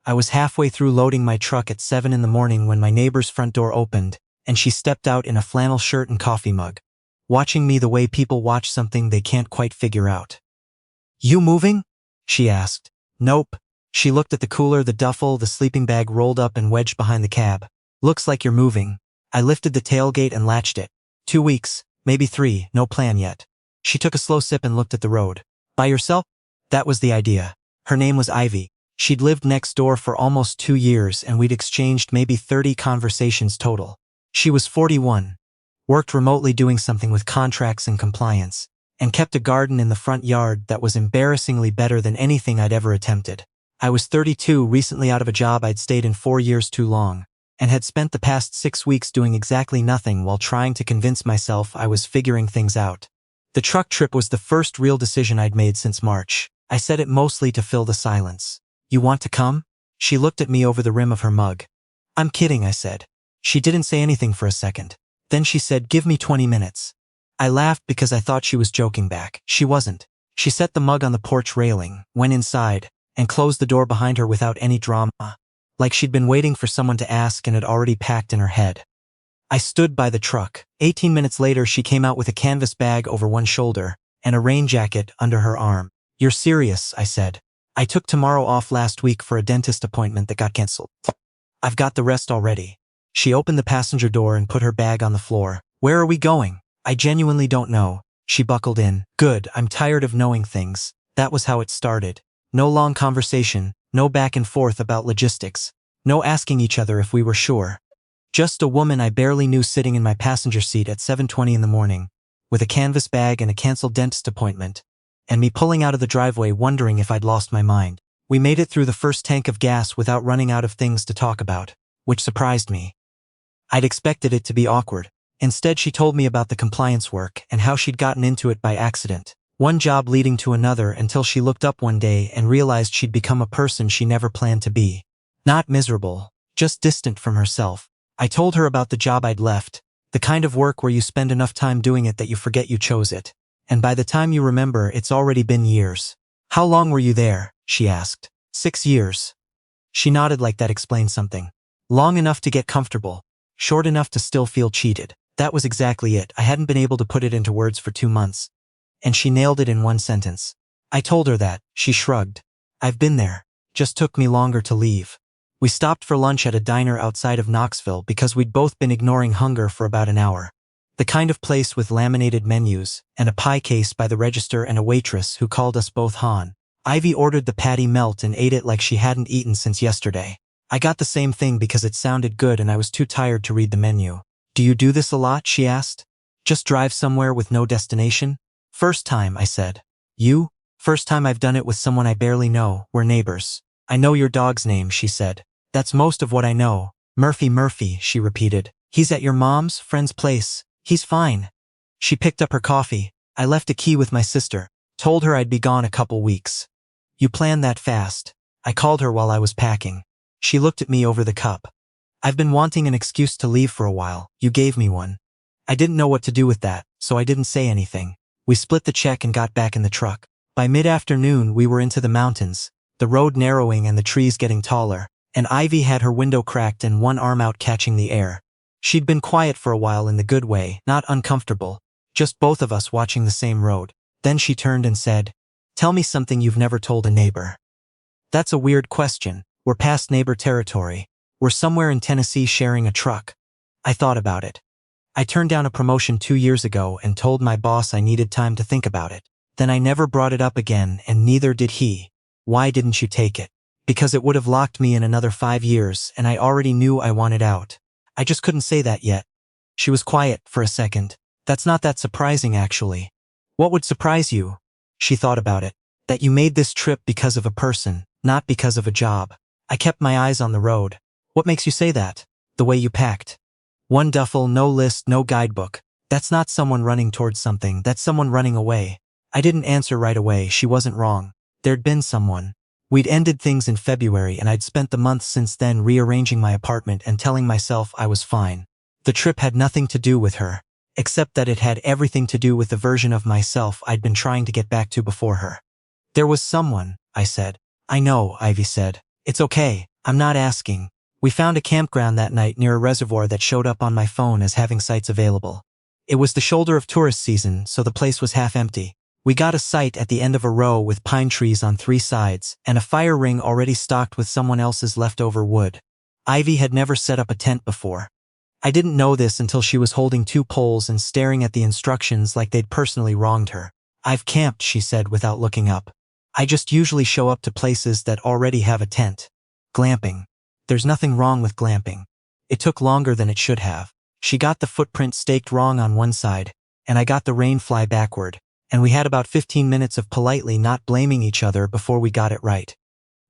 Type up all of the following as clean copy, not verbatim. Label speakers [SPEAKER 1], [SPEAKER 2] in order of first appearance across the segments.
[SPEAKER 1] I was halfway through loading my truck at 7 in the morning when my neighbor's front door opened, and she stepped out in a flannel shirt and coffee mug, watching me the way people watch something they can't quite figure out. "You moving?" she asked. "Nope." She looked at the cooler, the duffel, the sleeping bag rolled up and wedged behind the cab. "Looks like you're moving." I lifted the tailgate and latched it. 2 weeks, maybe 3, no plan yet. She took a slow sip and looked at the road. "By yourself?" That was the idea. Her name was Ivy. She'd lived next door for almost 2 years and we'd exchanged maybe 30 conversations total. She was 41, worked remotely doing something with contracts and compliance, and kept a garden in the front yard that was embarrassingly better than anything I'd ever attempted. I was 32, recently out of a job I'd stayed in 4 years too long, and had spent the past 6 weeks doing exactly nothing while trying to convince myself I was figuring things out. The truck trip was the first real decision I'd made since March. I said it mostly to fill the silence. "You want to come?" She looked at me over the rim of her mug. "I'm kidding," I said. She didn't say anything for a second. Then she said, "Give me 20 minutes. I laughed because I thought she was joking back. She wasn't. She set the mug on the porch railing, went inside, and closed the door behind her without any drama, like she'd been waiting for someone to ask and had already packed in her head. I stood by the truck. 18 minutes later, she came out with a canvas bag over one shoulder and a rain jacket under her arm. "You're serious," I said. "I took tomorrow off last week for a dentist appointment that got canceled. I've got the rest already." She opened the passenger door and put her bag on the floor. "Where are we going?" "I genuinely don't know." She buckled in. "Good, I'm tired of knowing things." That was how it started. No long conversation, no back and forth about logistics, no asking each other if we were sure. Just a woman I barely knew sitting in my passenger seat at 7:20 in the morning, with a canvas bag and a canceled dentist appointment, and me pulling out of the driveway wondering if I'd lost my mind. We made it through the first tank of gas without running out of things to talk about, which surprised me. I'd expected it to be awkward. Instead, she told me about the compliance work and how she'd gotten into it by accident. One job leading to another until she looked up one day and realized she'd become a person she never planned to be. Not miserable, just distant from herself. I told her about the job I'd left, the kind of work where you spend enough time doing it that you forget you chose it. And by the time you remember, it's already been years. "How long were you there?" she asked. 6 years. She nodded like that explained something. Long enough to get comfortable, short enough to still feel cheated. That was exactly it. I hadn't been able to put it into words for 2 months. And she nailed it in one sentence. I told her that. She shrugged. "I've been there. Just took me longer to leave." We stopped for lunch at a diner outside of Knoxville because we'd both been ignoring hunger for about an hour. The kind of place with laminated menus, and a pie case by the register and a waitress who called us both Han. Ivy ordered the patty melt and ate it like she hadn't eaten since yesterday. I got the same thing because it sounded good and I was too tired to read the menu. "Do you do this a lot?" she asked. "Just drive somewhere with no destination?" "First time," I said. "You?" "First time I've done it with someone I barely know. We're neighbors." "I know your dog's name," she said. "That's most of what I know." Murphy, she repeated. "He's at your mom's friend's place. He's fine." She picked up her coffee. "I left a key with my sister. Told her I'd be gone a couple weeks." "You planned that fast." I called her while I was packing. She looked at me over the cup. "I've been wanting an excuse to leave for a while. You gave me one." I didn't know what to do with that, so I didn't say anything. We split the check and got back in the truck. By mid-afternoon, we were into the mountains, the road narrowing and the trees getting taller, and Ivy had her window cracked and one arm out catching the air. She'd been quiet for a while in the good way, not uncomfortable, just both of us watching the same road. Then she turned and said, "Tell me something you've never told a neighbor." "That's a weird question. We're past neighbor territory. We're somewhere in Tennessee sharing a truck." I thought about it. I turned down a promotion 2 years ago and told my boss I needed time to think about it. Then I never brought it up again, and neither did he. "Why didn't you take it?" "Because it would have locked me in another 5 years, and I already knew I wanted out. I just couldn't say that yet." She was quiet for a second. "That's not that surprising, actually." "What would surprise you?" She thought about it. "That you made this trip because of a person, not because of a job." I kept my eyes on the road. "What makes you say that?" "The way you packed. One duffel, no list, no guidebook. That's not someone running towards something, that's someone running away." I didn't answer right away. She wasn't wrong. There'd been someone. We'd ended things in February and I'd spent the months since then rearranging my apartment and telling myself I was fine. The trip had nothing to do with her, except that it had everything to do with the version of myself I'd been trying to get back to before her. "There was someone," I said. "I know," Ivy said. "It's okay. I'm not asking. We found a campground that night near a reservoir that showed up on my phone as having sites available. It was the shoulder of tourist season, so the place was half empty. We got a site at the end of a row with pine trees on 3 sides, and a fire ring already stocked with someone else's leftover wood. Ivy had never set up a tent before. I didn't know this until she was holding 2 poles and staring at the instructions like they'd personally wronged her. "I've camped," she said without looking up. "I just usually show up to places that already have a tent." Glamping. There's nothing wrong with glamping. It took longer than it should have. She got the footprint staked wrong on one side, and I got the rain fly backward, and we had about 15 minutes of politely not blaming each other before we got it right.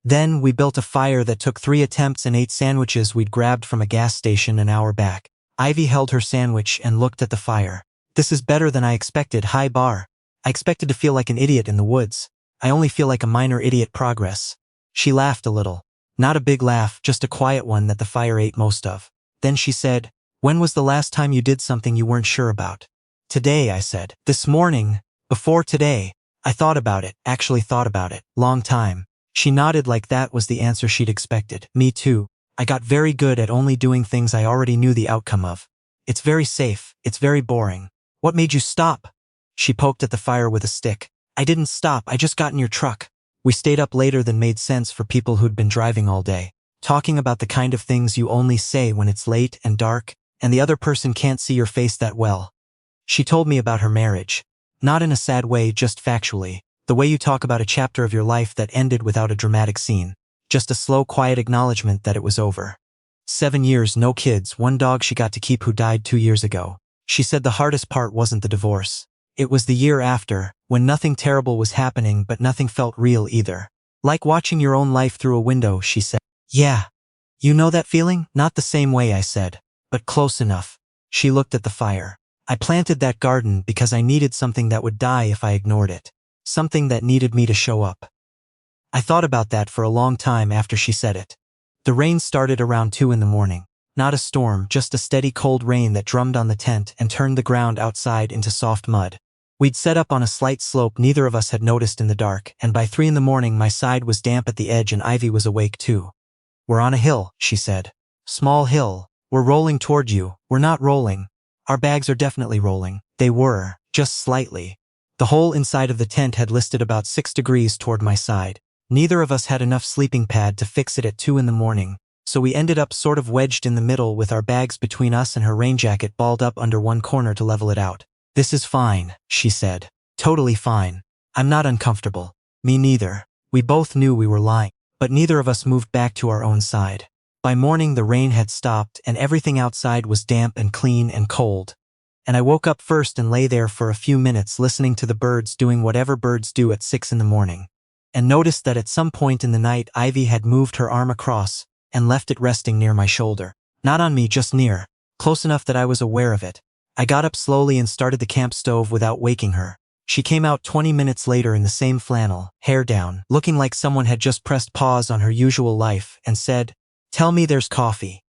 [SPEAKER 1] Then we built a fire that took 3 attempts and ate sandwiches we'd grabbed from a gas station an hour back. Ivy held her sandwich and looked at the fire. "This is better than I expected, high bar. I expected to feel like an idiot in the woods. I only feel like a minor idiot progress." She laughed a little. Not a big laugh, just a quiet one that the fire ate most of. Then she said, "When was the last time you did something you weren't sure about?" "Today," I said. "This morning. Before today. I thought about it, actually thought about it. Long time." She nodded like that was the answer she'd expected. "Me too. I got very good at only doing things I already knew the outcome of. It's very safe. It's very boring." "What made you stop?" She poked at the fire with a stick. "I didn't stop, I just got in your truck." We stayed up later than made sense for people who'd been driving all day, talking about the kind of things you only say when it's late and dark, and the other person can't see your face that well. She told me about her marriage. Not in a sad way, just factually. The way you talk about a chapter of your life that ended without a dramatic scene. Just a slow, quiet acknowledgement that it was over. 7 years, no kids, 1 dog she got to keep who died 2 years ago. She said the hardest part wasn't the divorce. It was the year after, when nothing terrible was happening but nothing felt real either. "Like watching your own life through a window," she said. "Yeah. You know that feeling?" "Not the same way," I said. "But close enough." She looked at the fire. "I planted that garden because I needed something that would die if I ignored it. Something that needed me to show up." I thought about that for a long time after she said it. The rain started around 2 in the morning. Not a storm, just a steady cold rain that drummed on the tent and turned the ground outside into soft mud. We'd set up on a slight slope neither of us had noticed in the dark, and by 3 in the morning my side was damp at the edge and Ivy was awake too. "We're on a hill," she said. "Small hill. We're rolling toward you." "We're not rolling. Our bags are definitely rolling." They were, just slightly. The hole inside of the tent had listed about 6 degrees toward my side. Neither of us had enough sleeping pad to fix it at 2 in the morning, so we ended up sort of wedged in the middle with our bags between us and her rain jacket balled up under one corner to level it out. "This is fine," she said. "Totally fine. I'm not uncomfortable." Me neither. We both knew we were lying, but neither of us moved back to our own side. By morning the rain had stopped and everything outside was damp and clean and cold. And I woke up first and lay there for a few minutes listening to the birds doing whatever birds do at 6 in the morning. And noticed that at some point in the night Ivy had moved her arm across and left it resting near my shoulder. Not on me, just near. Close enough that I was aware of it. I got up slowly and started the camp stove without waking her. She came out 20 minutes later in the same flannel, hair down, looking like someone had just pressed pause on her usual life, and said, "Tell me there's coffee."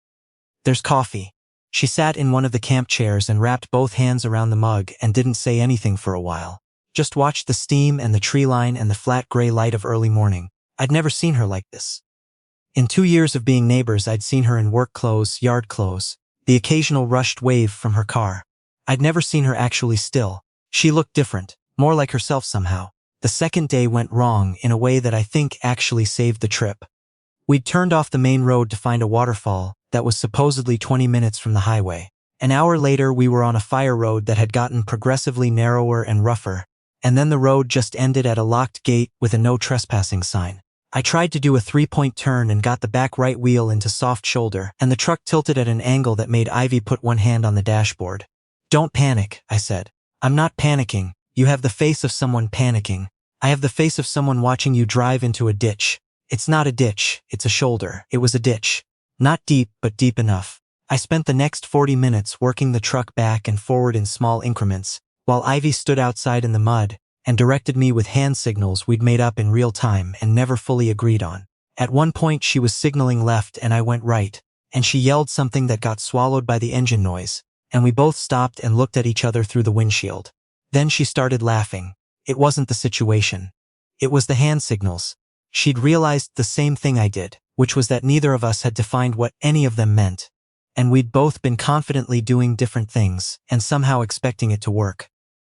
[SPEAKER 1] "There's coffee." She sat in one of the camp chairs and wrapped both hands around the mug and didn't say anything for a while. Just watched the steam and the tree line and the flat gray light of early morning. I'd never seen her like this. In 2 years of being neighbors, I'd seen her in work clothes, yard clothes, the occasional rushed wave from her car. I'd never seen her actually still. She looked different, more like herself somehow. The second day went wrong in a way that I think actually saved the trip. We'd turned off the main road to find a waterfall that was supposedly 20 minutes from the highway. An hour later we were on a fire road that had gotten progressively narrower and rougher, and then the road just ended at a locked gate with a no trespassing sign. I tried to do a 3-point turn and got the back right wheel into soft shoulder, and the truck tilted at an angle that made Ivy put one hand on the dashboard. "Don't panic," I said. "I'm not panicking. You have the face of someone panicking. I have the face of someone watching you drive into a ditch. It's not a ditch, it's a shoulder." It was a ditch. Not deep, but deep enough. I spent the next 40 minutes working the truck back and forward in small increments, while Ivy stood outside in the mud and directed me with hand signals we'd made up in real time and never fully agreed on. At one point she was signaling left and I went right, and she yelled something that got swallowed by the engine noise, and we both stopped and looked at each other through the windshield. Then she started laughing. It wasn't the situation. It was the hand signals. She'd realized the same thing I did. which was that neither of us had defined what any of them meant. And we'd both been confidently doing different things and somehow expecting it to work.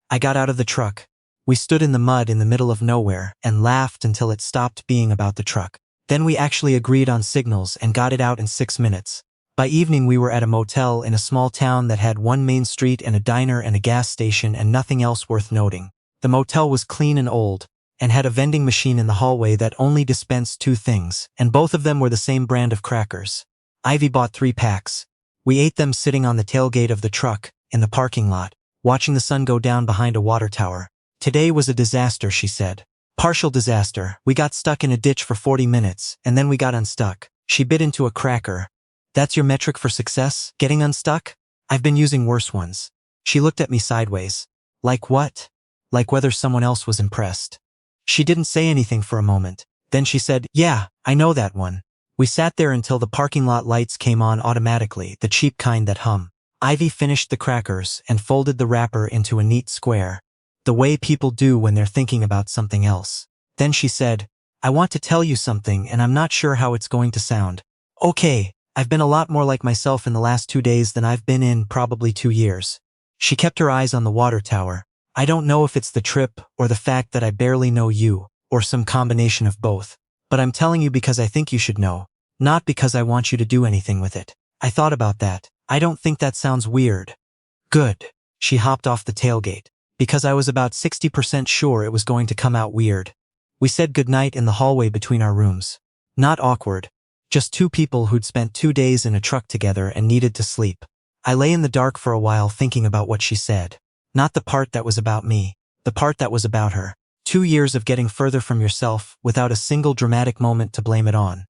[SPEAKER 1] I got out of the truck. We stood in the mud in the middle of nowhere and laughed until it stopped being about the truck. Then we actually agreed on signals and got it out in 6 minutes. By evening we were at a motel in a small town that had one main street and a diner and a gas station and nothing else worth noting. The motel was clean and old, and had a vending machine in the hallway that only dispensed 2 things, and both of them were the same brand of crackers. Ivy bought 3 packs. We ate them sitting on the tailgate of the truck, in the parking lot, watching the sun go down behind a water tower. Today was a disaster, she said. Partial disaster. We got stuck in a ditch for 40 minutes, and then we got unstuck. She bit into a cracker. That's your metric for success? Getting unstuck? I've been using worse ones. She looked at me sideways. Like what? Like whether someone else was impressed. She didn't say anything for a moment. Then she said, yeah, I know that one. We sat there until the parking lot lights came on automatically, the cheap kind that hum. Ivy finished the crackers and folded the wrapper into a neat square, the way people do when they're thinking about something else. Then she said, I want to tell you something and I'm not sure how it's going to sound. Okay, I've been a lot more like myself in the last 2 days than I've been in probably 2 years. She kept her eyes on the water tower. I don't know if it's the trip or the fact that I barely know you, or some combination of both. But I'm telling you because I think you should know, not because I want you to do anything with it. I thought about that. I don't think that sounds weird. Good. She hopped off the tailgate, because I was about 60% sure it was going to come out weird. We said goodnight in the hallway between our rooms. Not awkward. Just 2 people who'd spent 2 days in a truck together and needed to sleep. I lay in the dark for a while thinking about what she said. Not the part that was about me. The part that was about her. 2 years of getting further from yourself without a single dramatic moment to blame it on.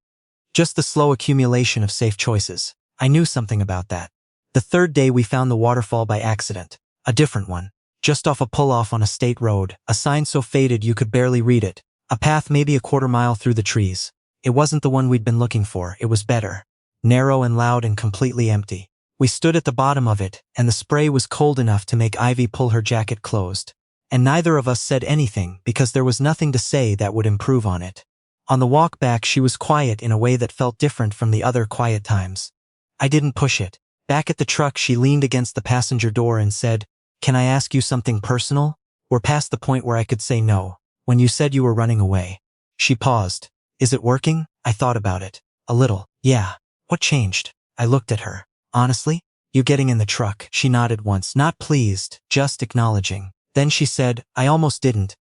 [SPEAKER 1] Just the slow accumulation of safe choices. I knew something about that. The 3rd day we found the waterfall by accident. A different one. Just off a pull-off on a state road, a sign so faded you could barely read it. A path maybe a quarter mile through the trees. It wasn't the one we'd been looking for, it was better. Narrow and loud and completely empty. We stood at the bottom of it, and the spray was cold enough to make Ivy pull her jacket closed. And neither of us said anything because there was nothing to say that would improve on it. On the walk back she was quiet in a way that felt different from the other quiet times. I didn't push it. Back at the truck she leaned against the passenger door and said, Can I ask you something personal? We're past the point where I could say no. When you said you were running away. She paused. Is it working? I thought about it. A little. Yeah. What changed? I looked at her. Honestly? You getting in the truck? She nodded once, not pleased, just acknowledging. Then she said, I almost didn't.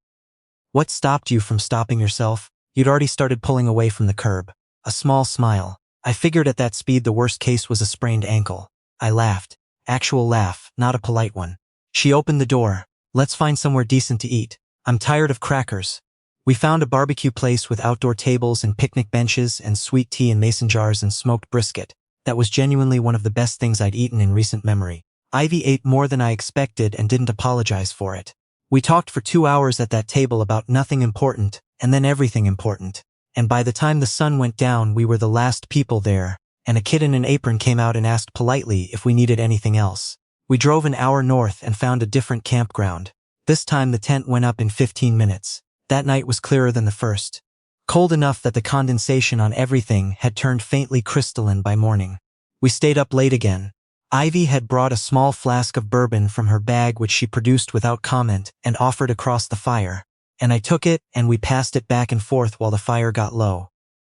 [SPEAKER 1] What stopped you from stopping yourself? You'd already started pulling away from the curb. A small smile. I figured at that speed the worst case was a sprained ankle. I laughed. Actual laugh, not a polite one. She opened the door. Let's find somewhere decent to eat. I'm tired of crackers. We found a barbecue place with outdoor tables and picnic benches and sweet tea in mason jars and smoked brisket. That was genuinely one of the best things I'd eaten in recent memory. Ivy ate more than I expected and didn't apologize for it. We talked for 2 hours at that table about nothing important, and then everything important. And by the time the sun went down we were the last people there, and a kid in an apron came out and asked politely if we needed anything else. We drove an hour north and found a different campground. This time the tent went up in 15 minutes. That night was clearer than the first. Cold enough that the condensation on everything had turned faintly crystalline by morning. We stayed up late again. Ivy had brought a small flask of bourbon from her bag which she produced without comment and offered across the fire. And I took it and we passed it back and forth while the fire got low.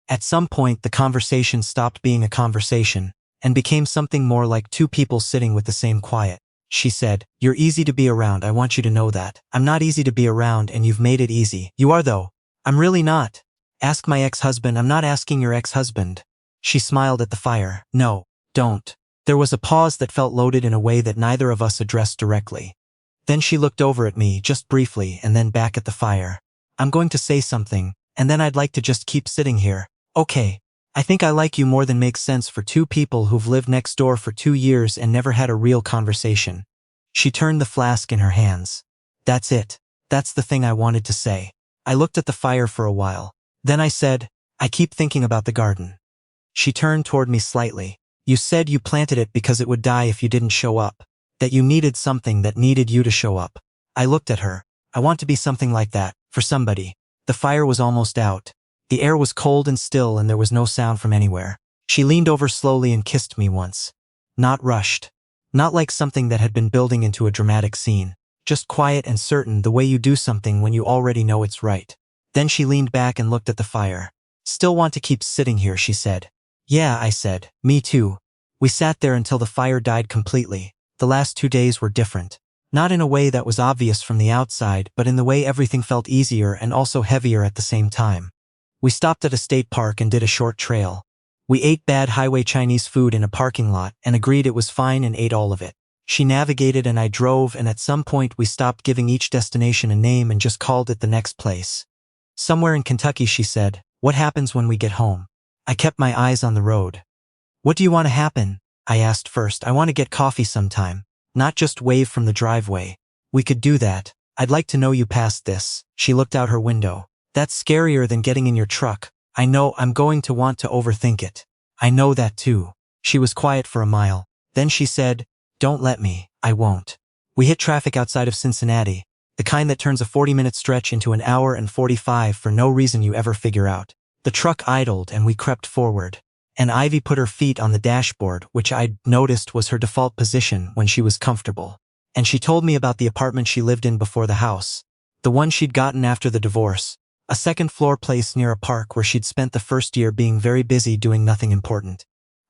[SPEAKER 1] At some point the conversation stopped being a conversation and became something more like 2 people sitting with the same quiet. She said, You're easy to be around, I want you to know that. I'm not easy to be around and you've made it easy. You are though. I'm really not. Ask my ex-husband. I'm not asking your ex-husband. She smiled at the fire. No, don't. There was a pause that felt loaded in a way that neither of us addressed directly. Then she looked over at me, just briefly, and then back at the fire. I'm going to say something, and then I'd like to just keep sitting here. Okay. I think I like you more than makes sense for 2 people who've lived next door for 2 years and never had a real conversation. She turned the flask in her hands. That's it. That's the thing I wanted to say. I looked at the fire for a while. Then I said, I keep thinking about the garden. She turned toward me slightly. You said you planted it because it would die if you didn't show up. That you needed something that needed you to show up. I looked at her. I want to be something like that, for somebody. The fire was almost out. The air was cold and still and there was no sound from anywhere. She leaned over slowly and kissed me once. Not rushed. Not like something that had been building into a dramatic scene. Just quiet and certain, the way you do something when you already know it's right. Then she leaned back and looked at the fire. Still want to keep sitting here, she said. Yeah, I said. Me too. We sat there until the fire died completely. The last 2 days were different. Not in a way that was obvious from the outside, but in the way everything felt easier and also heavier at the same time. We stopped at a state park and did a short trail. We ate bad highway Chinese food in a parking lot and agreed it was fine and ate all of it. She navigated and I drove, and at some point we stopped giving each destination a name and just called it the next place. Somewhere in Kentucky, she said. What happens when we get home? I kept my eyes on the road. What do you want to happen? I asked first. I want to get coffee sometime. Not just wave from the driveway. We could do that. I'd like to know you past this. She looked out her window. That's scarier than getting in your truck. I know I'm going to want to overthink it. I know that too. She was quiet for a mile. Then she said, don't let me. I won't. We hit traffic outside of Cincinnati, the kind that turns a 40-minute stretch into an hour and 45 for no reason you ever figure out. The truck idled and we crept forward. And Ivy put her feet on the dashboard, which I'd noticed was her default position when she was comfortable. And she told me about the apartment she lived in before the house. The one she'd gotten after the divorce. A second-floor place near a park where she'd spent the first year being very busy doing nothing important.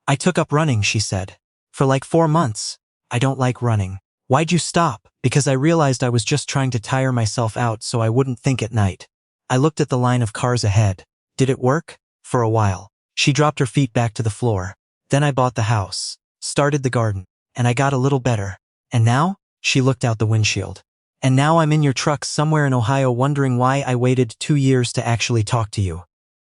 [SPEAKER 1] I took up running, she said. For like 4 months. I don't like running. Why'd you stop? Because I realized I was just trying to tire myself out so I wouldn't think at night. I looked at the line of cars ahead. Did it work? For a while. She dropped her feet back to the floor. Then I bought the house. Started the garden. And I got a little better. And now? She looked out the windshield. And now I'm in your truck somewhere in Ohio wondering why I waited 2 years to actually talk to you.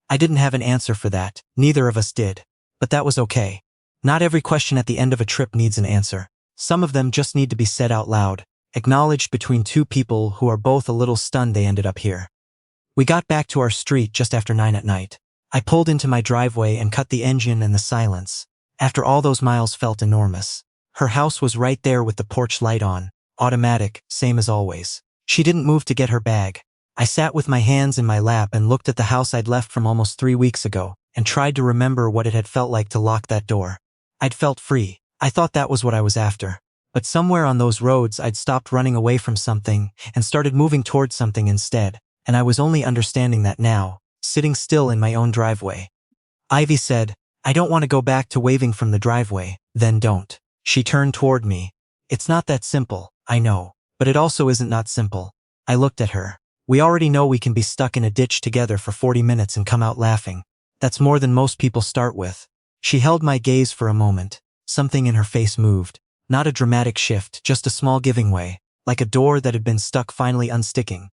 [SPEAKER 1] I didn't have an answer for that. Neither of us did. But that was okay. Not every question at the end of a trip needs an answer. Some of them just need to be said out loud, acknowledged between two people who are both a little stunned they ended up here. We got back to our street just after 9 at night. I pulled into my driveway and cut the engine, and the silence, after all those miles, felt enormous. Her house was right there with the porch light on. Automatic, same as always. She didn't move to get her bag. I sat with my hands in my lap and looked at the house I'd left from almost 3 weeks ago, and tried to remember what it had felt like to lock that door. I'd felt free. I thought that was what I was after. But somewhere on those roads I'd stopped running away from something and started moving towards something instead, and I was only understanding that now, sitting still in my own driveway. Ivy said, I don't want to go back to waving from the driveway. Then don't. She turned toward me. It's not that simple. I know. But it also isn't not simple. I looked at her. We already know we can be stuck in a ditch together for 40 minutes and come out laughing. That's more than most people start with. She held my gaze for a moment. Something in her face moved. Not a dramatic shift, just a small giving way, like a door that had been stuck finally unsticking.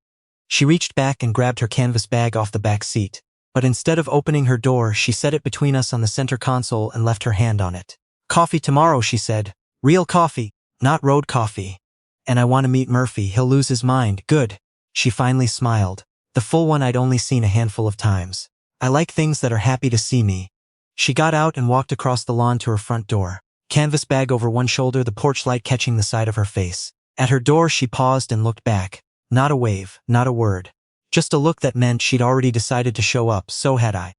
[SPEAKER 1] She reached back and grabbed her canvas bag off the back seat. But instead of opening her door, she set it between us on the center console and left her hand on it. Coffee tomorrow, she said. Real coffee, not road coffee. And I want to meet Murphy. He'll lose his mind. Good. She finally smiled. The full one I'd only seen a handful of times. I like things that are happy to see me. She got out and walked across the lawn to her front door. Canvas bag over one shoulder, the porch light catching the side of her face. At her door she paused and looked back. Not a wave, not a word. Just a look that meant she'd already decided to show up, so had I.